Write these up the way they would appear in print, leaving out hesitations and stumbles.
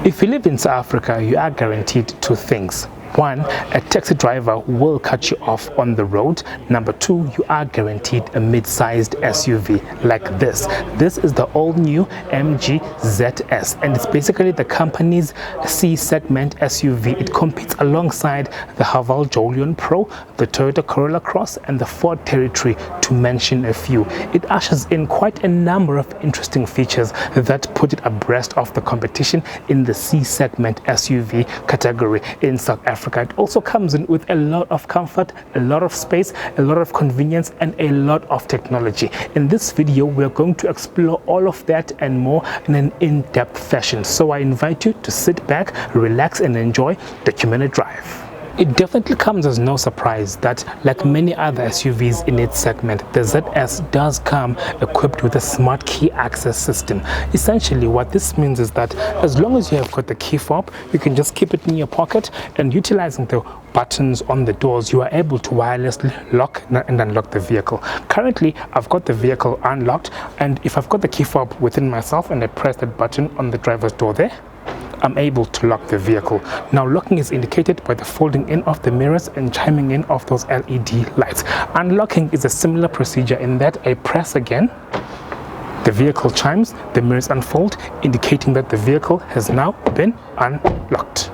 If you live in South Africa, you are guaranteed two things. One, a taxi driver will cut you off on the road. Number two, you are guaranteed a mid-sized SUV like this. This is the all-new MG ZS, and it's basically the company's C-segment SUV. It competes alongside the Haval Jolion Pro, the Toyota Corolla Cross, and the Ford Territory, to mention a few. It ushers in quite a number of interesting features that put it abreast of the competition in the C-segment SUV category in South Africa. It also comes in with a lot of comfort, a lot of space, a lot of convenience, and a lot of technology. In this video, we're going to explore all of that and more in an in-depth fashion. So I invite you to sit back, relax, and enjoy the Documented Drive. It definitely comes as no surprise that, like many other SUVs in its segment, the ZS does come equipped with a smart key access system. Essentially, what this means is that as long as you have got the key fob, you can just keep it in your pocket, and utilizing the buttons on the doors, you are able to wirelessly lock and unlock the vehicle. Currently, I've got the vehicle unlocked, and if I've got the key fob within myself and I press that button on the driver's door there, I'm able to lock the vehicle. Now, locking is indicated by the folding in of the mirrors and chiming in of those LED lights. Unlocking is a similar procedure in that I press again, the vehicle chimes, the mirrors unfold, indicating that the vehicle has now been unlocked.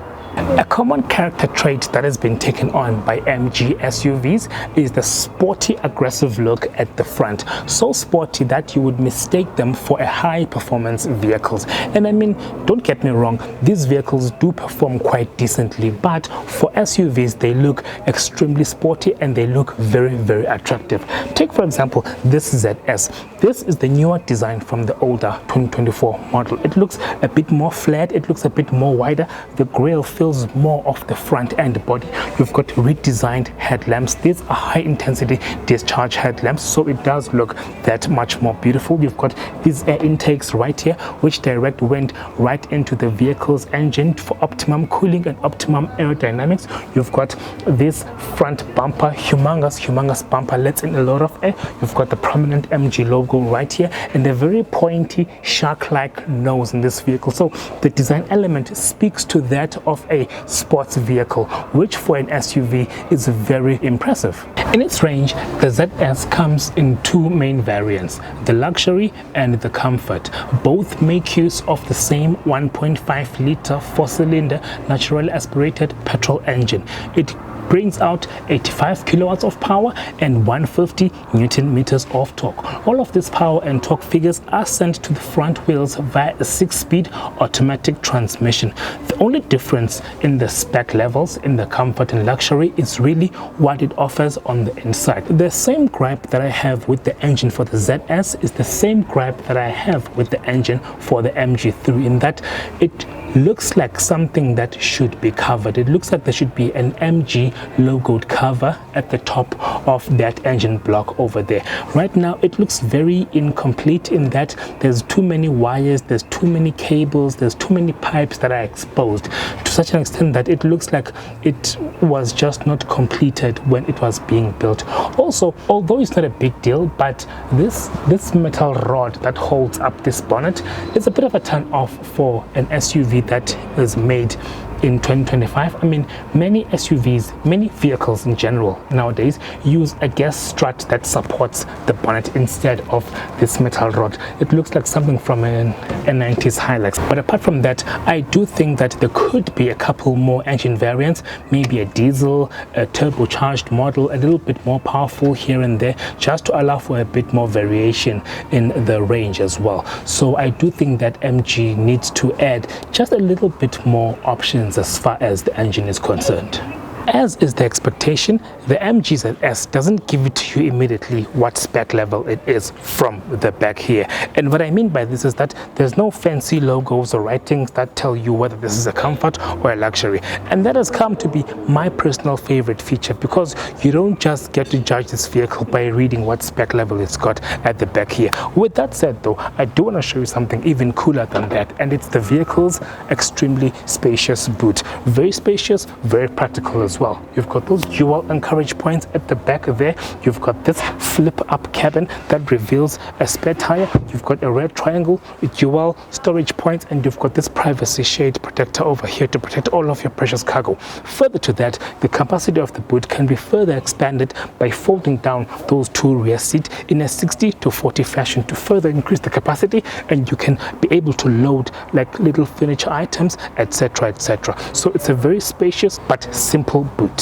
A common character trait that has been taken on by MG SUVs is the sporty, aggressive look at the front. So sporty that you would mistake them for a high-performance vehicles. And I mean, don't get me wrong, these vehicles do perform quite decently, but for SUVs, they look extremely sporty and they look very, very attractive. Take, for example, this ZS. This is the newer design from the older 2024 model. It looks a bit more flat, it looks a bit more wider. The grille feels more of the front end body. You've got redesigned headlamps. These are high intensity discharge headlamps, so it does look that much more beautiful. You've got these air intakes right here, which direct wind right into the vehicle's engine for optimum cooling and optimum aerodynamics. You've got this front bumper, humongous bumper, lets in a lot of air. You've got the prominent MG logo right here and a very pointy shark-like nose in this vehicle. So the design element speaks to that of a sports vehicle, which for an SUV is very impressive. In its range, the ZS comes in two main variants, the luxury and the comfort. Both make use of the same 1.5 liter 4-cylinder naturally aspirated petrol engine. It brings out 85 kilowatts of power and 150 Newton meters of torque. All of this power and torque figures are sent to the front wheels via a 6-speed automatic transmission. The only difference in the spec levels in the comfort and luxury is really what it offers on the inside. The same gripe that I have with the engine for the ZS is the same gripe that I have with the engine for the MG3, in that it looks like something that should be covered. It looks like there should be an MG logoed cover at the top of that engine block over there. Right now, it looks very incomplete in that there's too many wires, there's too many cables, there's too many pipes that are exposed to such an extent that it looks like it was just not completed when it was being built. Also, although it's not a big deal, but this metal rod that holds up this bonnet is a bit of a turn off for an SUV that is made in 2025. I mean, many SUVs, many vehicles in general nowadays use a gas strut that supports the bonnet instead of this metal rod. It looks like something from a 90s Hilux. But apart from that, I do think that there could be a couple more engine variants, maybe a diesel, a turbocharged model, a little bit more powerful here and there, just to allow for a bit more variation in the range as well. So I do think that MG needs to add just a little bit more options as far as the engine is concerned. As is the expectation, the MG ZS doesn't give it to you immediately what spec level it is from the back here. And what I mean by this is that there's no fancy logos or writings that tell you whether this is a comfort or a luxury. And that has come to be my personal favorite feature, because you don't just get to judge this vehicle by reading what spec level it's got at the back here. With that said though, I do want to show you something even cooler than that, and it's the vehicle's extremely spacious boot. Very spacious, very practical as as well. You've got those dual anchorage points at the back there. You've got this flip up cabin that reveals a spare tire. You've got a red triangle with dual storage points, and you've got this privacy shade protector over here to protect all of your precious cargo. Further to that, the capacity of the boot can be further expanded by folding down those two rear seats in a 60-40 fashion to further increase the capacity, and you can be able to load like little furniture items, etc, etc. So it's a very spacious but simple boot.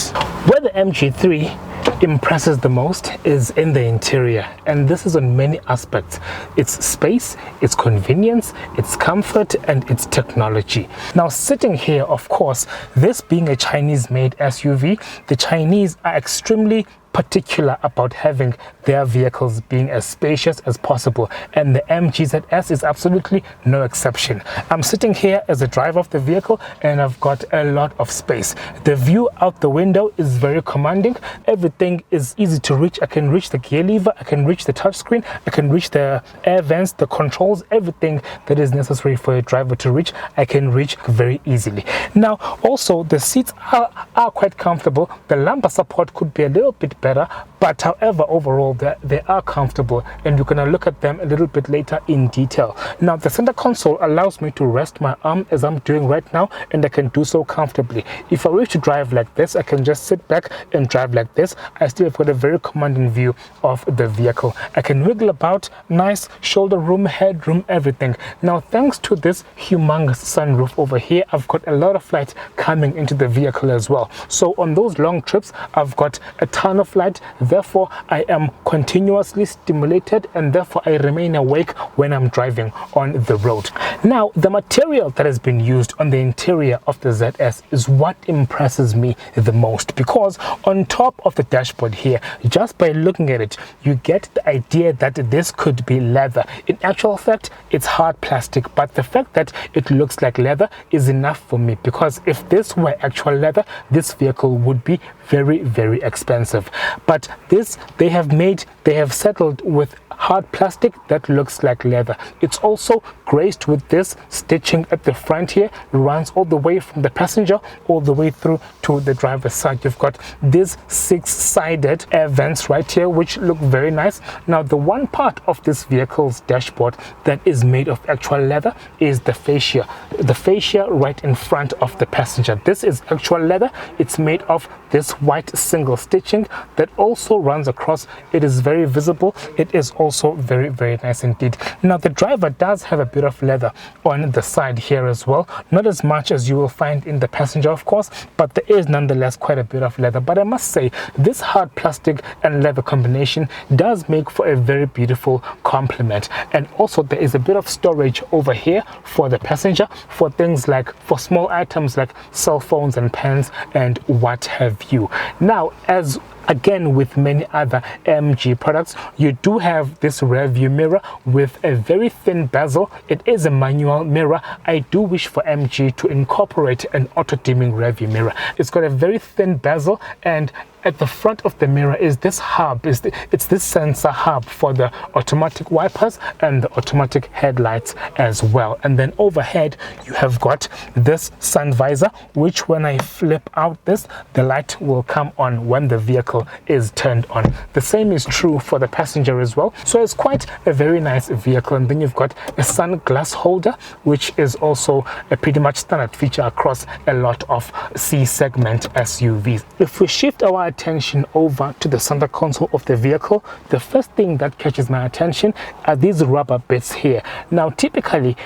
Where the MG3 impresses the most is in the interior, and this is on many aspects. Its space, its convenience, its comfort, and its technology. Now, sitting here, of course, this being a Chinese made SUV, the Chinese are extremely particular about having their vehicles being as spacious as possible, and the MGZS is absolutely no exception. I'm sitting here as a driver of the vehicle, and I've got a lot of space. The view out the window is very commanding. Everything is easy to reach. I can reach the gear lever, I can reach the touchscreen, I can reach the air vents, the controls, everything that is necessary for a driver to reach, I can reach very easily. Now, also the seats are quite comfortable. The lumbar support could be a little bit better, but however, overall they are comfortable, and you're going to look at them a little bit later in detail. Now, the center console allows me to rest my arm as I'm doing right now, and I can do so comfortably. If I wish to drive like this, I can just sit back and drive like this. I still have got a very commanding view of the vehicle. I can wiggle about, nice shoulder room, headroom, everything. Now, thanks to this humongous sunroof over here, I've got a lot of light coming into the vehicle as well. So on those long trips, I've got a ton of light. Therefore, I am continuously stimulated, and therefore I remain awake when I'm driving on the road. Now, the material that has been used on the interior of the ZS is what impresses me the most, because on top of the dashboard here, just by looking at it, you get the idea that this could be leather. In actual fact, it's hard plastic, but the fact that it looks like leather is enough for me, because if this were actual leather, this vehicle would be very, very expensive. But this they have settled with hard plastic that looks like leather. It's also graced with this stitching at the front here. It runs all the way from the passenger all the way through to the driver's side. You've got these 6-sided air vents right here, which look very nice. Now, the one part of this vehicle's dashboard that is made of actual leather is the fascia. The fascia right in front of the passenger. This is actual leather. It's made of this white single stitching that also runs across. It is very visible. It is also very, very nice indeed. Now, the driver does have a bit of leather on the side here as well. Not as much as you will find in the passenger, of course, but there is nonetheless quite a bit of leather. But I must say, this hard plastic and leather combination does make for a very beautiful complement. And also, there is a bit of storage over here for the passenger for things like, for small items like cell phones and pens and what have you. Now, as again with many other MG products, you do have this rear view mirror with a very thin bezel. It is a manual mirror. I do wish for MG to incorporate an auto dimming rear view mirror. It's got a very thin bezel, and at the front of the mirror is this hub. It's this sensor hub for the automatic wipers and the automatic headlights as well. And then overhead, you have got this sun visor, which when I flip out this, the light will come on when the vehicle is turned on. The same is true for the passenger as well. So it's quite a very nice vehicle. And then you've got a sunglass holder, which is also a pretty much standard feature across a lot of C-segment SUVs. If we shift our attention over to the center console of the vehicle, the first thing that catches my attention are these rubber bits here. Now, typically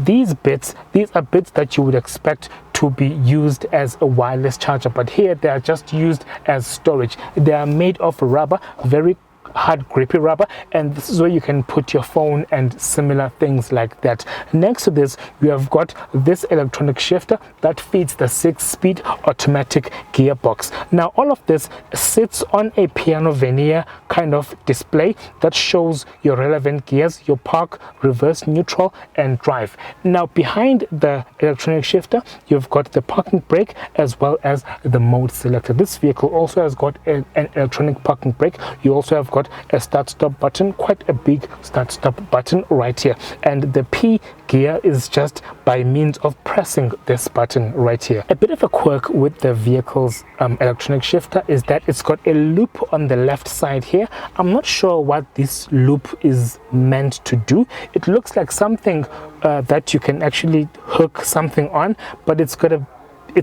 these are bits that you would expect to be used as a wireless charger, but here they are just used as storage. They are made of rubber, very hard grippy rubber, and this is where you can put your phone and similar things like that. Next to this, you have got this electronic shifter that feeds the 6-speed automatic gearbox. Now, all of this sits on a piano veneer kind of display that shows your relevant gears, your park, reverse, neutral, and drive. Now, behind the electronic shifter, you've got the parking brake as well as the mode selector. This vehicle also has got an electronic parking brake. You also have got got a start-stop button, quite a big start-stop button right here, and the P gear is just by means of pressing this button right here. A bit of a quirk with the vehicle's electronic shifter is that it's got a loop on the left side here. I'm not sure what this loop is meant to do. It looks like something that you can actually hook something on, but it's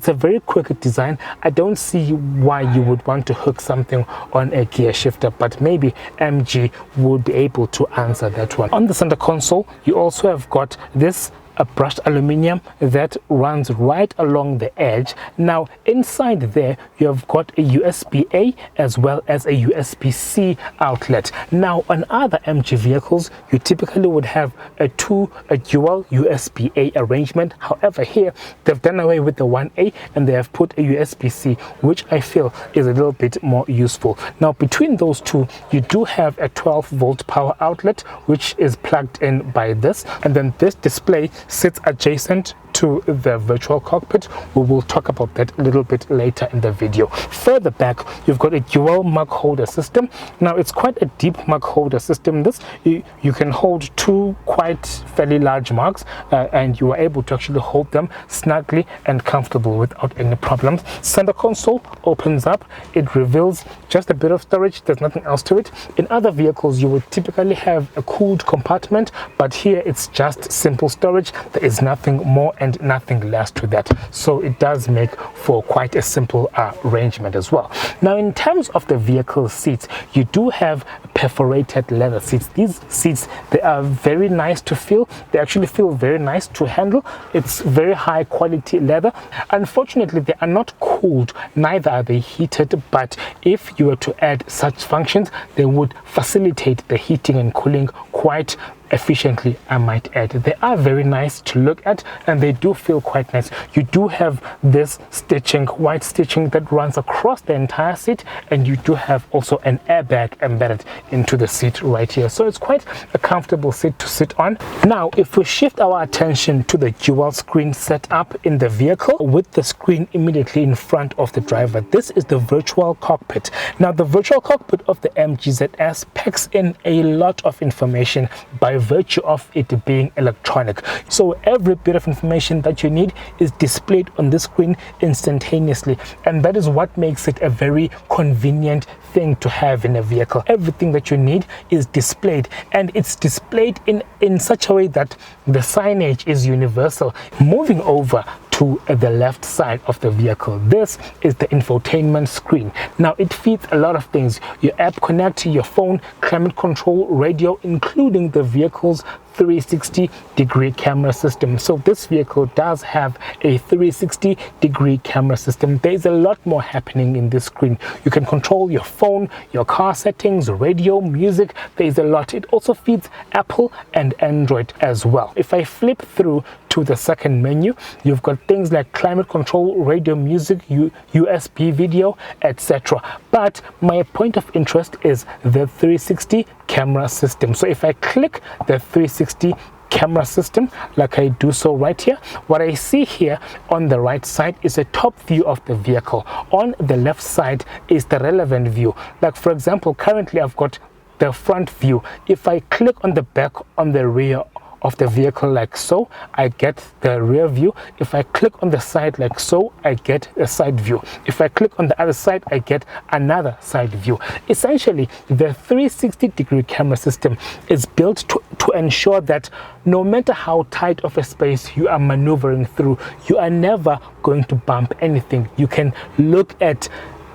a very quick design. I don't see why you would want to hook something on a gear shifter, but maybe MG would be able to answer that one. On the center console, you also have got this brushed aluminium that runs right along the edge. Now inside there you have got a USB-A as well as a USB-C outlet. Now on other MG vehicles you typically would have a dual USB-A arrangement. However, here they've done away with the 1A and they have put a USB-C, which I feel is a little bit more useful. Now between those two you do have a 12-volt power outlet which is plugged in by this, and then this display sits adjacent to the virtual cockpit. We will talk about that a little bit later in the video. Further back you've got a dual mug holder system. Now it's quite a deep mug holder system. This you can hold two quite fairly large mugs and you are able to actually hold them snugly and comfortable without any problems. Center console opens up, it reveals just a bit of storage, there's nothing else to it. In other vehicles you would typically have a cooled compartment, but here it's just simple storage. There is nothing more and nothing less to that, so it does make for quite a simple arrangement as well. Now in terms of the vehicle seats, you do have perforated leather seats. These seats, they are very nice to feel. They actually feel very nice to handle. It's very high quality leather. Unfortunately they are not cooled, neither are they heated, but if you were to add such functions they would facilitate the heating and cooling quite efficiently, I might add. They are very nice to look at and they do feel quite nice. You do have this stitching, white stitching that runs across the entire seat, and you do have also an airbag embedded into the seat right here, so it's quite a comfortable seat to sit on. Now if we shift our attention to the dual screen setup in the vehicle with the screen immediately in front of the driver, this is the virtual cockpit. Now the virtual cockpit of the MGZS packs in a lot of information by virtue of it being electronic, so every bit of information that you need is displayed on the screen instantaneously, and that is what makes it a very convenient thing to have in a vehicle. Everything that you need is displayed, and it's displayed in such a way that the signage is universal. Moving over to the left side of the vehicle, this is the infotainment screen. Now it feeds a lot of things: your app connect, your phone, climate control, radio, including the vehicle's 360-degree camera system. So this vehicle does have a 360-degree camera system. There is a lot more happening in this screen. You can control your phone, your car settings, radio, music. There is a lot. It also feeds Apple and Android as well. If I flip through to the second menu, you've got things like climate control, radio, music, USB video, etc. But my point of interest is the 360 camera system. So if I click the 360 camera system like I do so right here, what I see here on the right side is a top view of the vehicle. On the left side is the relevant view. Like for example, currently I've got the front view. If I click on the back, on the rear of the vehicle like so, I get the rear view. If I click on the side like so, I get a side view. If I click on the other side, I get another side view. Essentially, the 360-degree camera system is built to ensure that no matter how tight of a space you are maneuvering through, you are never going to bump anything. You can look at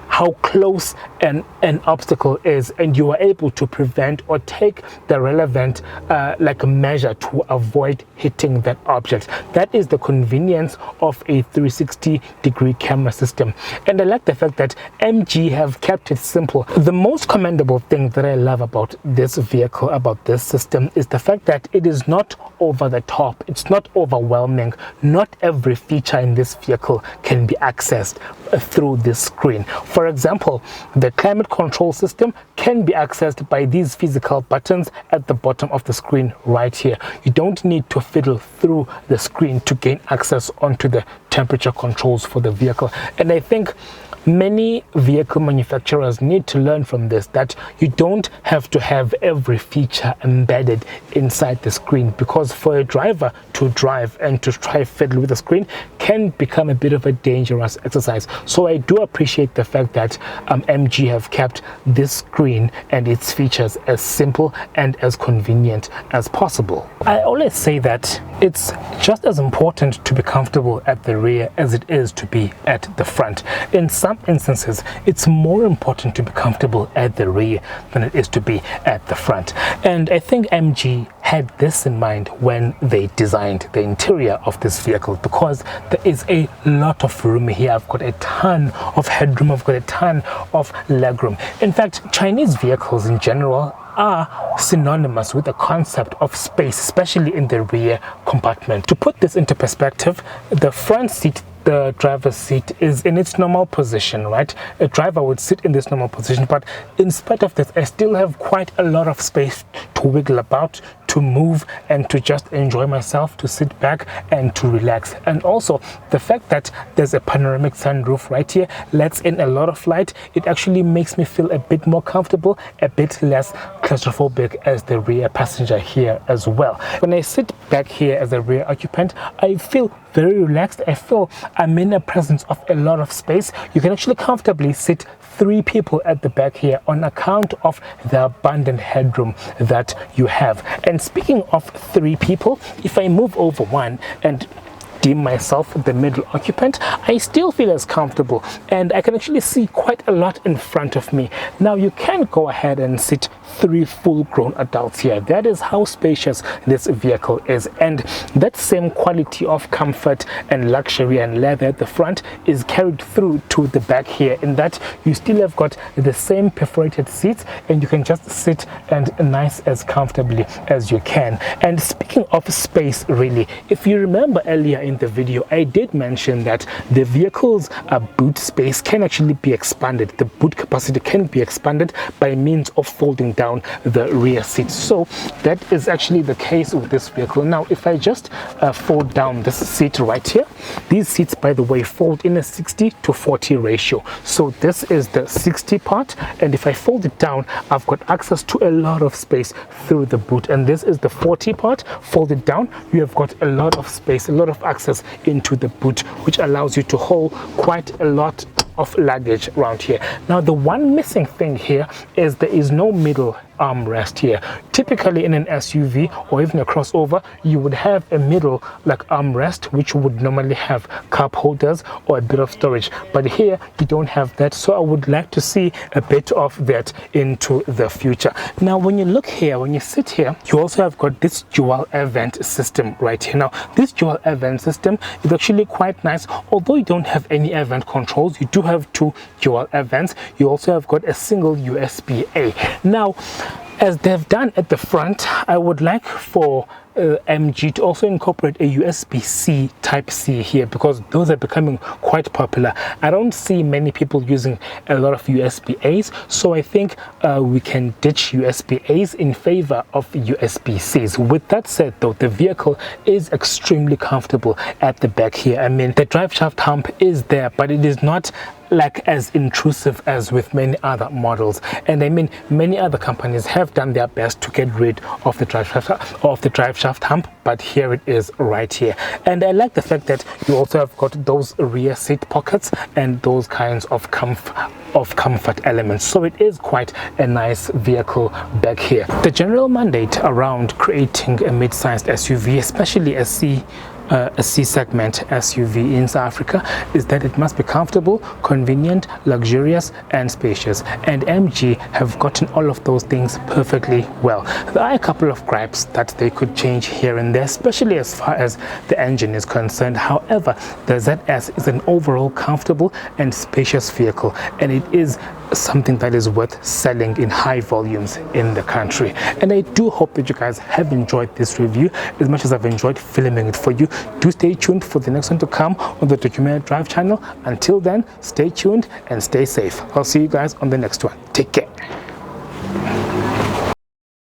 how close an obstacle is, and you are able to prevent or take the relevant measure to avoid hitting that object. That is the convenience of a 360-degree camera system, and I like the fact that MG have kept it simple. The most commendable thing that I love about this vehicle, about this system, is the fact that it is not over the top. It's not overwhelming. Not every feature in this vehicle can be accessed through this screen. For example, the climate control system can be accessed by these physical buttons at the bottom of the screen right here. You don't need to fiddle through the screen to gain access onto the temperature controls for the vehicle. And I think many vehicle manufacturers need to learn from this, that you don't have to have every feature embedded inside the screen, because for a driver to drive and to try fiddle with the screen can become a bit of a dangerous exercise. So I do appreciate the fact that MG have kept this screen and its features as simple and as convenient as possible. I always say that it's just as important to be comfortable at the rear as it is to be at the front. In some instances, it's more important to be comfortable at the rear than it is to be at the front. And I think MG had this in mind when they designed the interior of this vehicle, because there is a lot of room here. I've got a ton of headroom, I've got a ton of legroom. In fact, Chinese vehicles in general are synonymous with the concept of space, especially in the rear compartment. To put this into perspective, the front seat, the driver's seat, is in its normal position, right? A driver would sit in this normal position, but in spite of this, I still have quite a lot of space to wiggle about, to move, and to just enjoy myself, to sit back and to relax. And also the fact that there's a panoramic sunroof right here lets in a lot of light. It actually makes me feel a bit more comfortable, a bit less claustrophobic as the rear passenger here as well. When I sit back here as a rear occupant, I feel very relaxed. I feel I'm in the presence of a lot of space. You can actually comfortably sit 3 people at the back here on account of the abundant headroom that you have. And speaking of 3 people, if I move over one and deem myself the middle occupant, I still feel as comfortable, and I can actually see quite a lot in front of me. Now you can go ahead and sit 3 full-grown adults here. That is how spacious this vehicle is, and that same quality of comfort and luxury and leather at the front is carried through to the back here, in that you still have got the same perforated seats, and you can just sit and nice as comfortably as you can. And speaking of space, really, if you remember earlier in the video, I did mention that the vehicle's boot space can actually be expanded. The boot capacity can be expanded by means of folding down the rear seats. So that is actually the case with this vehicle. Now if I just fold down this seat right here, these seats, by the way, fold in a 60:40 ratio. So this is the 60 part, and if I fold it down, I've got access to a lot of space through the boot. And this is the 40 part. Fold it down, you have got a lot of space, a lot of access into the boot, which allows you to hold quite a lot of luggage around here. Now the one missing thing here is there is no middle armrest here. Typically in an SUV or even a crossover, you would have a middle like armrest, which would normally have cup holders or a bit of storage, but here you don't have that. So I would like to see a bit of that into the future. Now when you look here, when you sit here, you also have got this dual air vent system right here. Now this dual air vent system is actually quite nice. Although you don't have any air vent controls, you do have 2 dual air vents. You also have got a single USB-A. Now as they've done at the front, I would like for MG to also incorporate a USB-C Type-C here, because those are becoming quite popular. I don't see many people using a lot of USB-As, so I think we can ditch USB-As in favor of USB-Cs. With that said though, the vehicle is extremely comfortable at the back here. I mean, the drive shaft hump is there, but it is not like as intrusive as with many other models. And I mean, many other companies have done their best to get rid of the drive shaft hump, but here it is right here. And I like the fact that you also have got those rear seat pockets and those kinds of comfort elements. So it is quite a nice vehicle back here. The general mandate around creating a mid-sized SUV, especially a C-segment SUV in South Africa, is that it must be comfortable, convenient, luxurious and spacious, and MG have gotten all of those things perfectly well. There are a couple of gripes that they could change here and there, especially as far as the engine is concerned. However, the ZS is an overall comfortable and spacious vehicle, and it is something that is worth selling in high volumes in the country. And I do hope that you guys have enjoyed this review as much as I've enjoyed filming it for you. Do stay tuned for the next one to come on the Documentary Drive channel. Until then, stay tuned and stay safe. I'll see you guys on the next one. Take care.